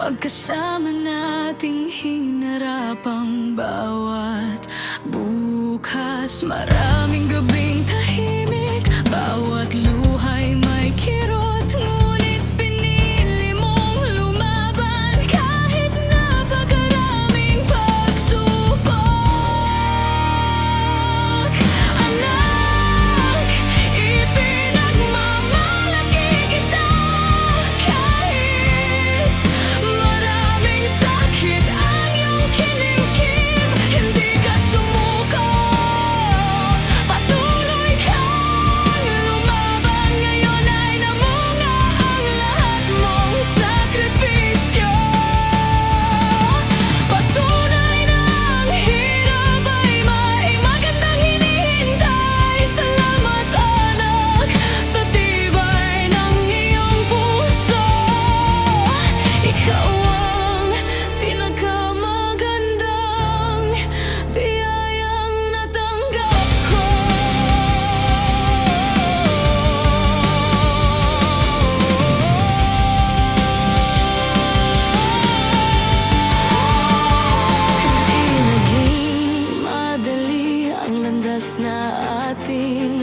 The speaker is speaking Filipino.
Magkasama nating hinarap ang bawat bukas. Maraming gabing tahimik, bawat luha'y may kirot. Ngunit pinili mong lumaban kahit napakaraming pagsubok. Anak, ipinagmamalaki kita kahit maraming sakit ang iyong kinimkim. Hindi ka sumuko, patuloy kang lumaban. Ngayon ay namunga ang lahat mong sakripisyo. Patunay na ang hirap ay may magandang hinihintay. Salamat anak, sa tibay ng iyong puso. Ikaw ang pinakamagandang biyayang natanggap ko. Hindi naging madali ang landas na ating